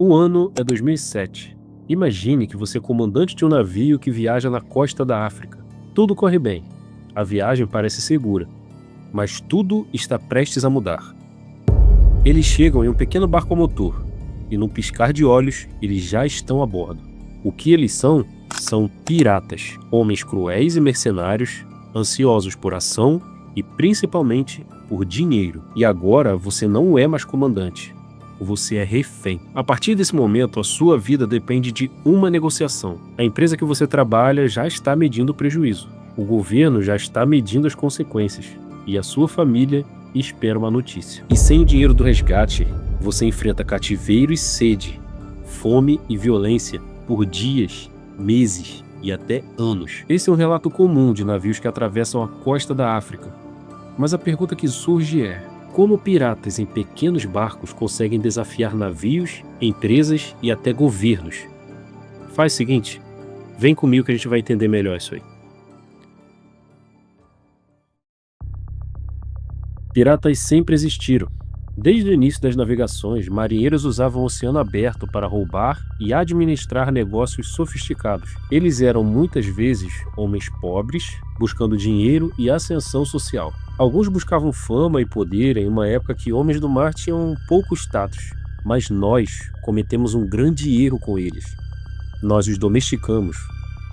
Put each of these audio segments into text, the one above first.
O ano é 2007. Imagine que você é comandante de um navio que viaja na costa da África. Tudo corre bem. A viagem parece segura. Mas tudo está prestes a mudar. Eles chegam em um pequeno barco a motor. E num piscar de olhos, eles já estão a bordo. O que eles são? São piratas. Homens cruéis e mercenários, ansiosos por ação e principalmente por dinheiro. E agora você não é mais comandante. Você é refém. A partir desse momento, a sua vida depende de uma negociação. A empresa que você trabalha já está medindo o prejuízo. O governo já está medindo as consequências. E a sua família espera uma notícia. E sem o dinheiro do resgate, você enfrenta cativeiro e sede, fome e violência por dias, meses e até anos. Esse é um relato comum de navios que atravessam a costa da África. Mas a pergunta que surge é: como piratas em pequenos barcos conseguem desafiar navios, empresas e até governos? Faz o seguinte, vem comigo que a gente vai entender melhor isso aí. Piratas sempre existiram. Desde o início das navegações, marinheiros usavam o oceano aberto para roubar e administrar negócios sofisticados. Eles eram muitas vezes homens pobres, buscando dinheiro e ascensão social. Alguns buscavam fama e poder em uma época que homens do mar tinham pouco status. Mas nós cometemos um grande erro com eles. Nós os domesticamos,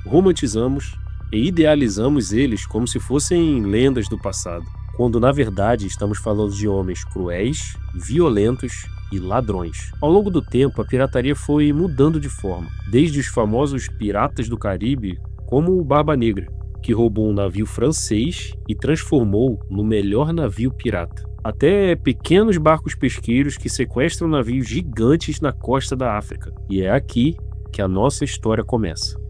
romantizamos e idealizamos eles como se fossem lendas do passado, quando na verdade estamos falando de homens cruéis, violentos e ladrões. Ao longo do tempo, a pirataria foi mudando de forma, desde os famosos piratas do Caribe, como o Barba Negra, que roubou um navio francês e transformou no melhor navio pirata, até pequenos barcos pesqueiros que sequestram navios gigantes na costa da África. E é aqui que a nossa história começa.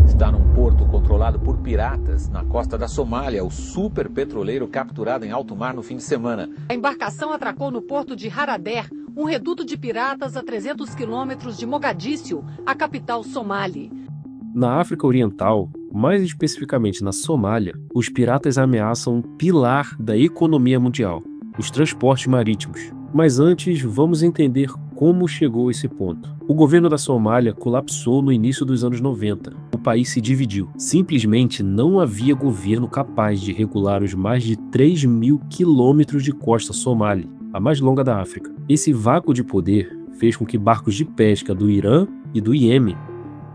Está num porto controlado por piratas na costa da Somália, o super petroleiro capturado em alto mar no fim de semana. A embarcação atracou no porto de Haradher, um reduto de piratas a 300 quilômetros de Mogadíscio, a capital somali. Na África Oriental, mais especificamente na Somália, os piratas ameaçam um pilar da economia mundial, os transportes marítimos. Mas antes, vamos entender como chegou a esse ponto. O governo da Somália colapsou no início dos anos 90. O país se dividiu. Simplesmente não havia governo capaz de regular os mais de 3.000 quilômetros de costa somali, a mais longa da África. Esse vácuo de poder fez com que barcos de pesca do Irã e do Iêmen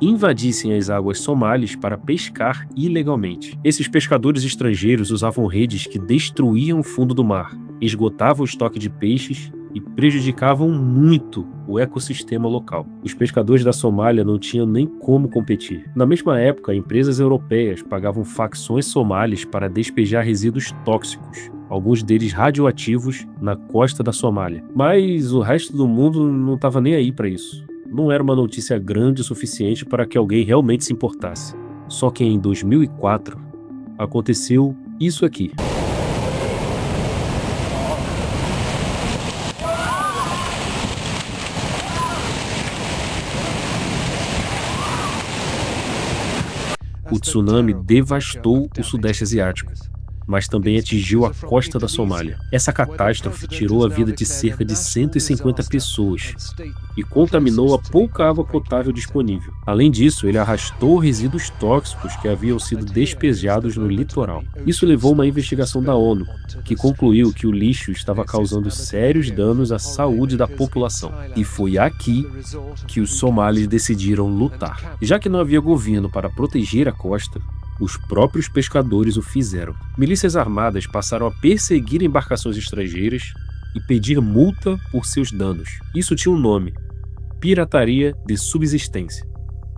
invadissem as águas somalis para pescar ilegalmente. Esses pescadores estrangeiros usavam redes que destruíam o fundo do mar, esgotavam o estoque de peixes e prejudicavam muito o ecossistema local. Os pescadores da Somália não tinham nem como competir. Na mesma época, empresas europeias pagavam facções somalis para despejar resíduos tóxicos, alguns deles radioativos, na costa da Somália. Mas o resto do mundo não estava nem aí para isso. Não era uma notícia grande o suficiente para que alguém realmente se importasse. Só que em 2004, aconteceu isso aqui. O tsunami devastou o Sudeste Asiático, mas também atingiu a costa da Somália. Essa catástrofe tirou a vida de cerca de 150 pessoas e contaminou a pouca água potável disponível. Além disso, ele arrastou resíduos tóxicos que haviam sido despejados no litoral. Isso levou a uma investigação da ONU, que concluiu que o lixo estava causando sérios danos à saúde da população. E foi aqui que os somalis decidiram lutar. Já que não havia governo para proteger a costa, os próprios pescadores o fizeram. Milícias armadas passaram a perseguir embarcações estrangeiras e pedir multa por seus danos. Isso tinha um nome: pirataria de subsistência.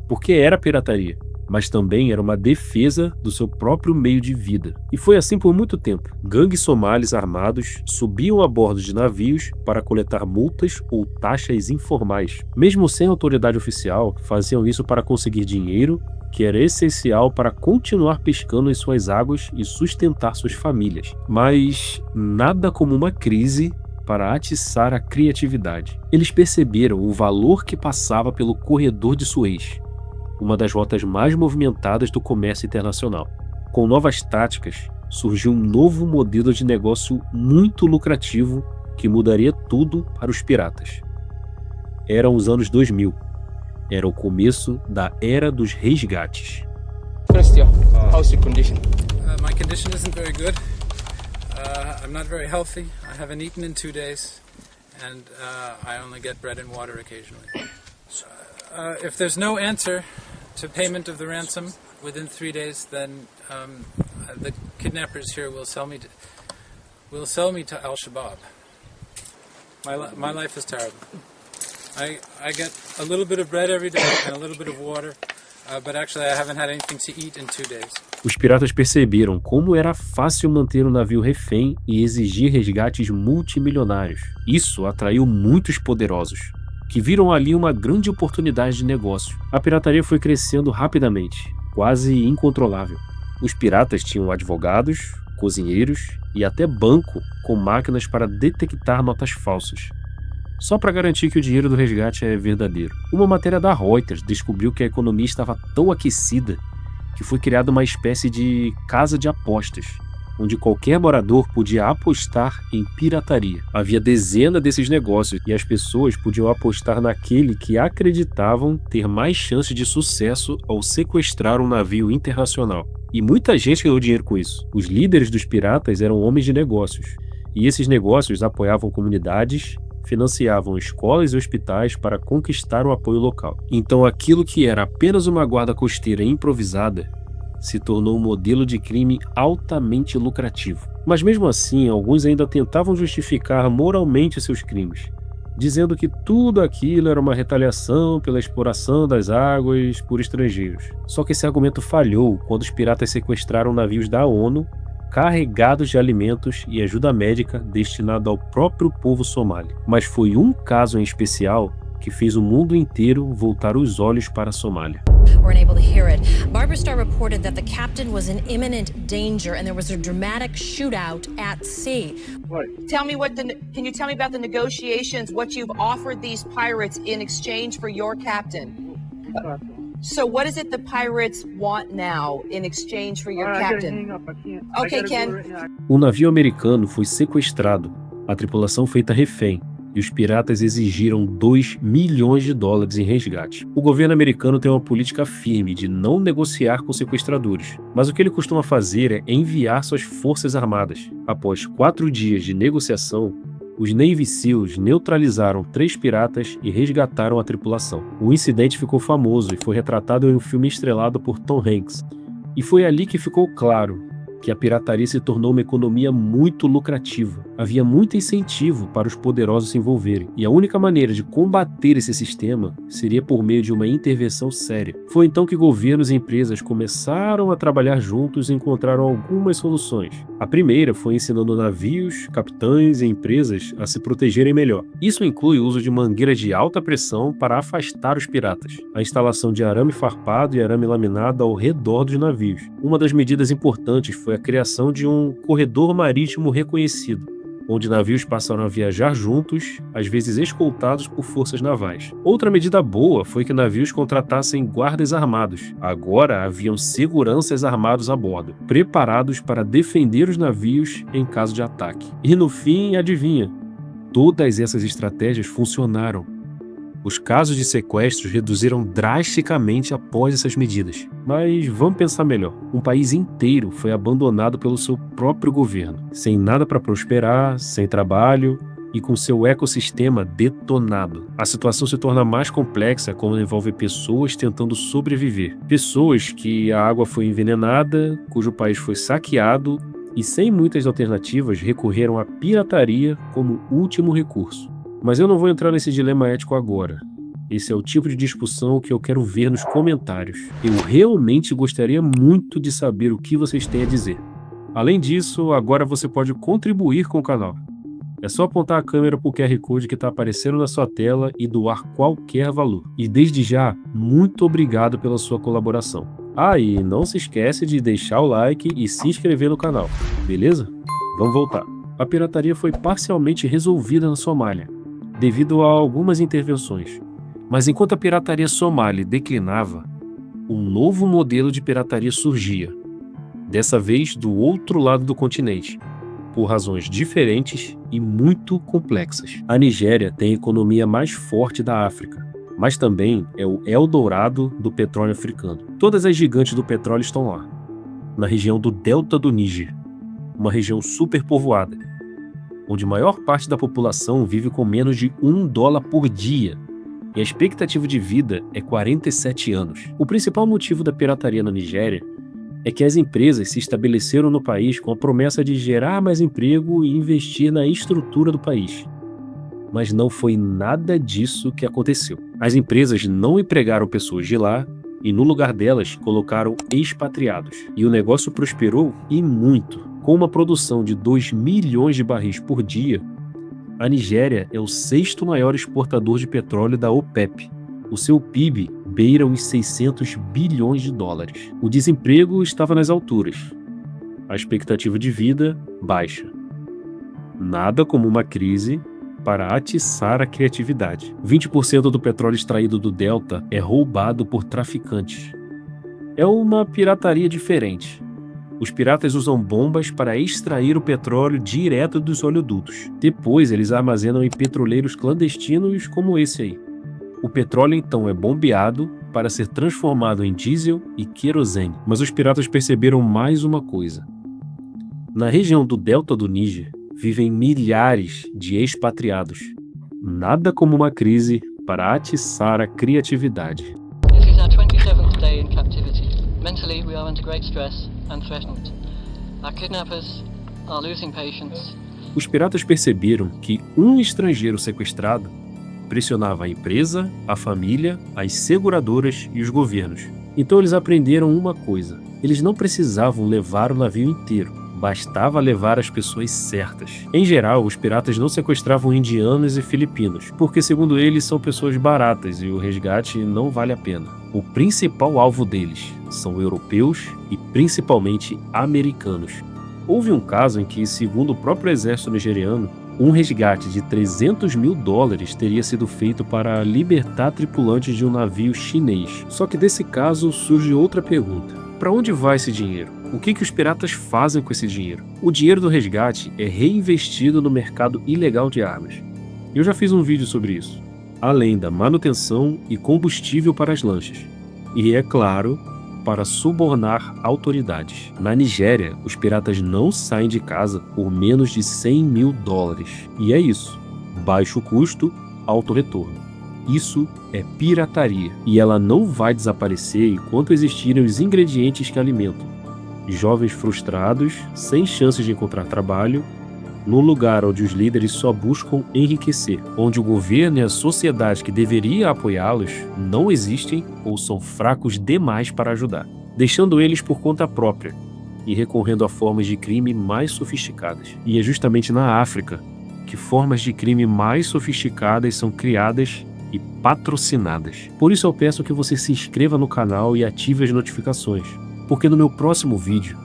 Porque era pirataria, mas também era uma defesa do seu próprio meio de vida. E foi assim por muito tempo. Gangues somalis armados subiam a bordo de navios para coletar multas ou taxas informais. Mesmo sem autoridade oficial, faziam isso para conseguir dinheiro, que era essencial para continuar pescando em suas águas e sustentar suas famílias. Mas nada como uma crise para atiçar a criatividade. Eles perceberam o valor que passava pelo corredor de Suez, uma das rotas mais movimentadas do comércio internacional. Com novas táticas, surgiu um novo modelo de negócio muito lucrativo que mudaria tudo para os piratas. Eram os anos 2000. Era o começo da Era dos Resgates. Christian, how's your condition? My condition isn't very good. I'm not very healthy. I haven't eaten in 2 days, and I only get bread and water occasionally. If there's no answer to payment of the ransom within 3 days, then the kidnappers here will sell me to Al-Shabaab. My life is terrible. I get a little bit of bread every day and a little bit of water, but actually I haven't had anything to eat in 2 days. Os piratas perceberam como era fácil manter o navio refém e exigir resgates multimilionários. Isso atraiu muitos poderosos, que viram ali uma grande oportunidade de negócio. A pirataria foi crescendo rapidamente, quase incontrolável. Os piratas tinham advogados, cozinheiros e até banco com máquinas para detectar notas falsas, só para garantir que o dinheiro do resgate é verdadeiro. Uma matéria da Reuters descobriu que a economia estava tão aquecida que foi criada uma espécie de casa de apostas, onde qualquer morador podia apostar em pirataria. Havia dezenas desses negócios e as pessoas podiam apostar naquele que acreditavam ter mais chances de sucesso ao sequestrar um navio internacional. E muita gente ganhou dinheiro com isso. Os líderes dos piratas eram homens de negócios, e esses negócios apoiavam comunidades, financiavam escolas e hospitais para conquistar o apoio local. Então aquilo que era apenas uma guarda costeira improvisada se tornou um modelo de crime altamente lucrativo. Mas mesmo assim, alguns ainda tentavam justificar moralmente seus crimes, dizendo que tudo aquilo era uma retaliação pela exploração das águas por estrangeiros. Só que esse argumento falhou quando os piratas sequestraram navios da ONU carregados de alimentos e ajuda médica destinado ao próprio povo somali. Mas foi um caso em especial que fez o mundo inteiro voltar os olhos para a Somália. We're unable to hear it. Barbara Starr reported that the captain was in imminent danger and there was a dramatic shootout at sea. Tell me can you tell me about the negotiations, what you've offered these pirates in exchange for your captain? So what is it the pirates want now in exchange for your captain? Okay, Ken. Um navio americano foi sequestrado, a tripulação feita refém, e os piratas exigiram $2 milhões em resgate. O governo americano tem uma política firme de não negociar com sequestradores, mas o que ele costuma fazer é enviar suas forças armadas. Após 4 dias de negociação, os Navy SEALs neutralizaram 3 piratas e resgataram a tripulação. O incidente ficou famoso e foi retratado em um filme estrelado por Tom Hanks. E foi ali que ficou claro que a pirataria se tornou uma economia muito lucrativa. Havia muito incentivo para os poderosos se envolverem, e a única maneira de combater esse sistema seria por meio de uma intervenção séria. Foi então que governos e empresas começaram a trabalhar juntos e encontraram algumas soluções. A primeira foi ensinando navios, capitães e empresas a se protegerem melhor. Isso inclui o uso de mangueiras de alta pressão para afastar os piratas, a instalação de arame farpado e arame laminado ao redor dos navios. Uma das medidas importantes foi a criação de um corredor marítimo reconhecido, onde navios passaram a viajar juntos, às vezes escoltados por forças navais. Outra medida boa foi que navios contratassem guardas armados. Agora haviam seguranças armados a bordo, preparados para defender os navios em caso de ataque. E no fim, adivinha? Todas essas estratégias funcionaram. Os casos de sequestros reduziram drasticamente após essas medidas. Mas vamos pensar melhor. Um país inteiro foi abandonado pelo seu próprio governo, sem nada para prosperar, sem trabalho e com seu ecossistema detonado. A situação se torna mais complexa quando envolve pessoas tentando sobreviver. Pessoas que a água foi envenenada, cujo país foi saqueado e sem muitas alternativas recorreram à pirataria como último recurso. Mas eu não vou entrar nesse dilema ético agora. Esse é o tipo de discussão que eu quero ver nos comentários. Eu realmente gostaria muito de saber o que vocês têm a dizer. Além disso, agora você pode contribuir com o canal. É só apontar a câmera para o QR Code que está aparecendo na sua tela e doar qualquer valor. E desde já, muito obrigado pela sua colaboração. E não se esquece de deixar o like e se inscrever no canal, beleza? Vamos voltar. A pirataria foi parcialmente resolvida na Somália, devido a algumas intervenções. Mas enquanto a pirataria somali declinava, um novo modelo de pirataria surgia, dessa vez do outro lado do continente, por razões diferentes e muito complexas. A Nigéria tem a economia mais forte da África, mas também é o Eldorado do petróleo africano. Todas as gigantes do petróleo estão lá, na região do Delta do Níger, uma região superpovoada, onde a maior parte da população vive com menos de $1 por dia, e a expectativa de vida é 47 anos. O principal motivo da pirataria na Nigéria é que as empresas se estabeleceram no país com a promessa de gerar mais emprego e investir na estrutura do país. Mas não foi nada disso que aconteceu. As empresas não empregaram pessoas de lá e no lugar delas colocaram expatriados. E o negócio prosperou e muito. Com uma produção de 2 milhões de barris por dia, a Nigéria é o 6º maior exportador de petróleo da OPEP. O seu PIB beira os $600 bilhões. O desemprego estava nas alturas. A expectativa de vida baixa. Nada como uma crise para atiçar a criatividade. 20% do petróleo extraído do Delta é roubado por traficantes. É uma pirataria diferente. Os piratas usam bombas para extrair o petróleo direto dos oleodutos. Depois eles armazenam em petroleiros clandestinos como esse aí. O petróleo então é bombeado para ser transformado em diesel e querosene. Mas os piratas perceberam mais uma coisa. Na região do Delta do Níger vivem milhares de expatriados. Nada como uma crise para atiçar a criatividade. This is our 27th day in captivity. Mentally, we are under great stress and threatened. Our kidnappers are losing patience. Os piratas perceberam que um estrangeiro sequestrado pressionava a empresa, a família, as seguradoras e os governos. Então eles aprenderam uma coisa: eles não precisavam levar o navio inteiro, bastava levar as pessoas certas. Em geral, os piratas não sequestravam indianos e filipinos, porque segundo eles são pessoas baratas e o resgate não vale a pena. O principal alvo deles são europeus e principalmente americanos. Houve um caso em que, segundo o próprio exército nigeriano, um resgate de $300 mil teria sido feito para libertar tripulantes de um navio chinês. Só que desse caso surge outra pergunta: para onde vai esse dinheiro? O que os piratas fazem com esse dinheiro? O dinheiro do resgate é reinvestido no mercado ilegal de armas. Eu já fiz um vídeo sobre isso, além da manutenção e combustível para as lanchas. E, é claro, para subornar autoridades. Na Nigéria, os piratas não saem de casa por menos de $100 mil. E é isso. Baixo custo, alto retorno. Isso é pirataria. E ela não vai desaparecer enquanto existirem os ingredientes que alimentam. Jovens frustrados, sem chances de encontrar trabalho, num lugar onde os líderes só buscam enriquecer, onde o governo e a sociedade que deveria apoiá-los não existem ou são fracos demais para ajudar, deixando eles por conta própria e recorrendo a formas de crime mais sofisticadas. E é justamente na África que formas de crime mais sofisticadas são criadas e patrocinadas. Por isso eu peço que você se inscreva no canal e ative as notificações, porque no meu próximo vídeo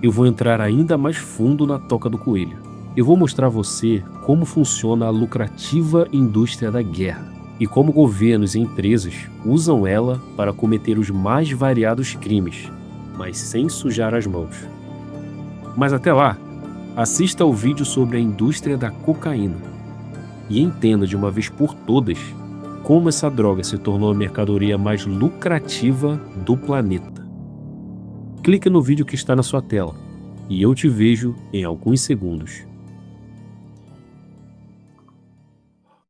eu vou entrar ainda mais fundo na toca do coelho. Eu vou mostrar a você como funciona a lucrativa indústria da guerra e como governos e empresas usam ela para cometer os mais variados crimes, mas sem sujar as mãos. Mas até lá, assista ao vídeo sobre a indústria da cocaína e entenda de uma vez por todas como essa droga se tornou a mercadoria mais lucrativa do planeta. Clique no vídeo que está na sua tela e eu te vejo em alguns segundos.